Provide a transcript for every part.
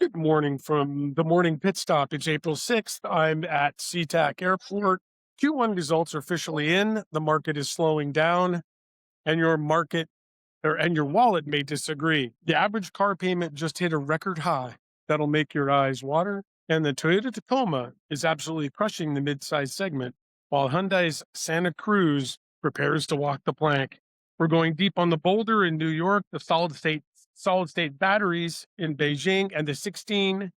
Good morning from the Morning Pitstop. It's April 6th. I'm at Sea-Tac Airport. Q1 results are officially in. The market is slowing down, and your wallet may disagree. The average car payment just hit a record high. That'll make your eyes water. And the Toyota Tacoma is absolutely crushing the midsize segment, while Hyundai's Santa Cruz prepares to walk the plank. We're going deep on the Boulder in New York, the solid state batteries in Beijing, and the $16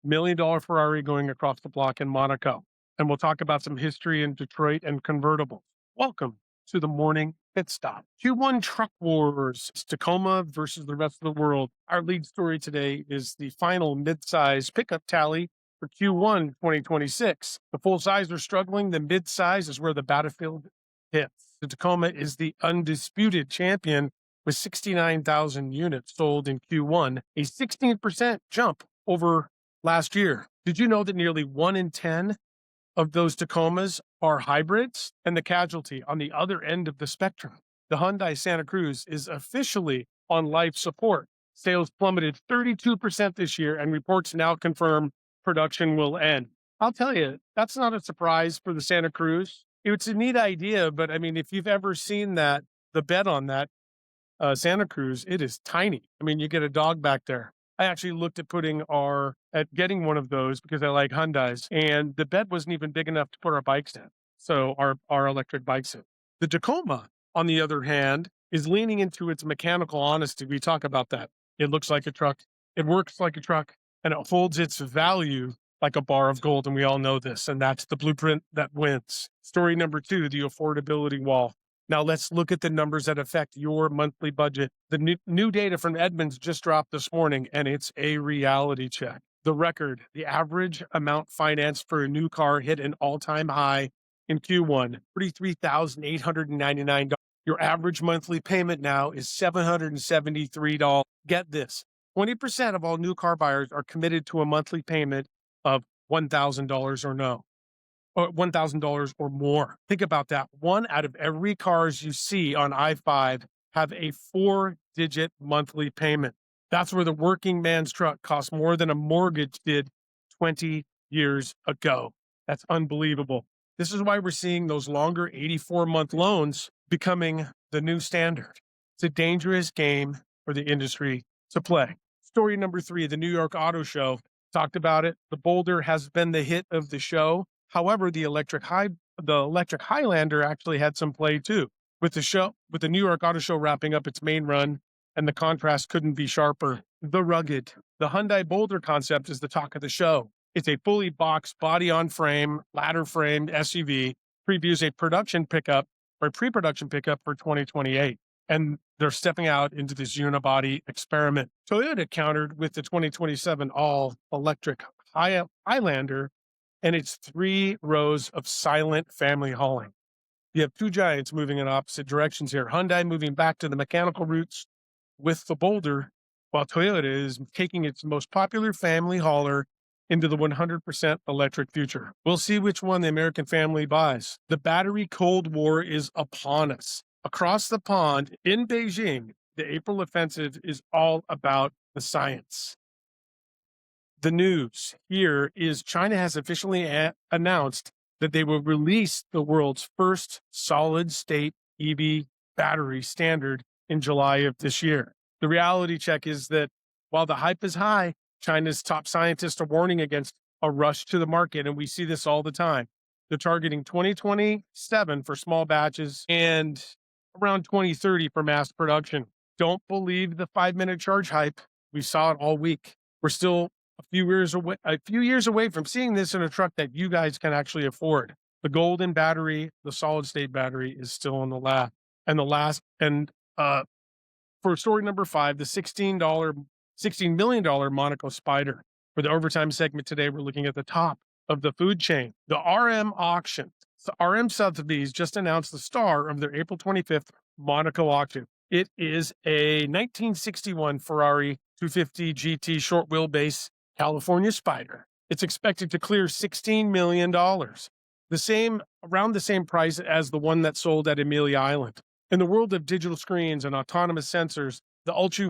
million Ferrari going across the block in Monaco. And we'll talk about some history in Detroit and convertibles. Welcome to the Morning Pit Stop. Q1 Truck Wars, Tacoma versus the rest of the world. Our lead story today is the final midsize pickup tally for Q1 2026. The full size are struggling. The midsize is where the battlefield hits. The Tacoma is the undisputed champion with 69,000 units sold in Q1, a 16% jump over last year. Did you know that nearly 1 in 10 of those Tacomas are hybrids? And the casualty on the other end of the spectrum, the Hyundai Santa Cruz is officially on life support. Sales plummeted 32% this year, and reports now confirm production will end. I'll tell you, that's not a surprise for the Santa Cruz. It's a neat idea, but I mean, if you've ever seen the bed on that Santa Cruz, it is tiny. I mean, you get a dog back there. I actually looked at getting one of those because I like Hyundais, and the bed wasn't even big enough to put our bikes in. So our electric bikes in. The Tacoma, on the other hand, is leaning into its mechanical honesty. We talk about that. It looks like a truck, it works like a truck, and it holds its value like a bar of gold. And we all know this, and that's the blueprint that wins. Story number 2, the affordability wall. Now let's look at the numbers that affect your monthly budget. The new data from Edmunds just dropped this morning, and it's a reality check. The average amount financed for a new car hit an all-time high in Q1, $33,899. Your average monthly payment now is $773. Get this, 20% of all new car buyers are committed to a monthly payment of $1,000 or $1,000 or more. Think about that. 1 out of every cars you see on I-5 have a 4-digit monthly payment. That's where the working man's truck costs more than a mortgage did 20 years ago. That's unbelievable. This is why we're seeing those longer 84-month loans becoming the new standard. It's a dangerous game for the industry to play. Story number 3, the New York Auto Show. Talked about it. The Boulder has been the hit of the show. However, the electric Highlander actually had some play too. With the New York Auto Show wrapping up its main run, and the contrast couldn't be sharper. The Hyundai Boulder concept is the talk of the show. It's a fully boxed, body-on-frame, ladder-framed SUV. Previews a pre-production pickup for 2028. And they're stepping out into this unibody experiment. Toyota countered with the 2027 all-electric Highlander and its 3 rows of silent family hauling. You have 2 giants moving in opposite directions here. Hyundai moving back to the mechanical roots with the Boulder, while Toyota is taking its most popular family hauler into the 100% electric future. We'll see which one the American family buys. The battery Cold War is upon us. Across the pond in Beijing, the April offensive is all about the science. The news here is China has officially announced that they will release the world's first solid-state EV battery standard in July of this year. The reality check is that while the hype is high, China's top scientists are warning against a rush to the market, and we see this all the time. They're targeting 2027 for small batches and around 2030 for mass production. Don't believe the 5-minute charge hype. We saw it all week. We're still a few years away from seeing this in a truck that you guys can actually afford. The golden battery, the solid state battery, is still in the lab. For story number 5, the $16 million Monaco Spider. For the overtime segment today, we're looking at the top of the food chain. The RM auction. The RM Sotheby's just announced the star of their April 25th Monaco auction. It is a 1961 Ferrari 250 GT short wheelbase California Spider. It's expected to clear $16 million, around the same price as the one that sold at Amelia Island. In the world of digital screens and autonomous sensors, the ultra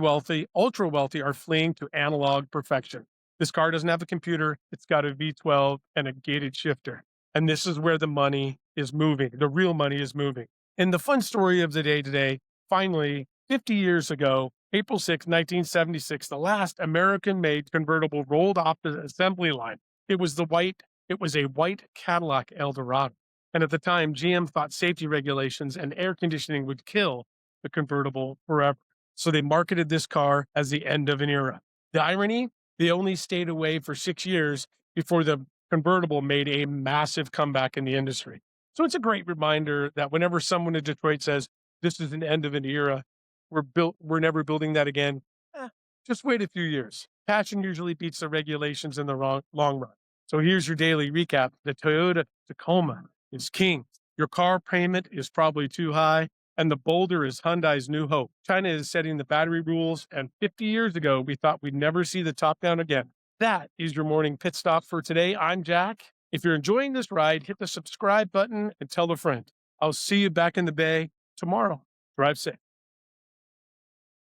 wealthy are fleeing to analog perfection. This car doesn't have a computer. It's got a V12 and a gated shifter. And this is where the money is moving. The real money is moving. And the fun story of the day today, finally, 50 years ago, April 6, 1976, the last American-made convertible rolled off the assembly line. It was a white Cadillac Eldorado. And at the time, GM thought safety regulations and air conditioning would kill the convertible forever. So they marketed this car as the end of an era. The irony, they only stayed away for 6 years before the convertible made a massive comeback in the industry. So it's a great reminder that whenever someone in Detroit says, this is an end of an era, we're never building that again. Just wait a few years. Passion usually beats the regulations in the long run. So here's your daily recap. The Toyota Tacoma is king. Your car payment is probably too high, and the Boulder is Hyundai's new hope. China is setting the battery rules, and 50 years ago, we thought we'd never see the top down again. That is your morning pit stop for today. I'm Jack. If you're enjoying this ride, hit the subscribe button and tell a friend. I'll see you back in the bay tomorrow. Drive safe.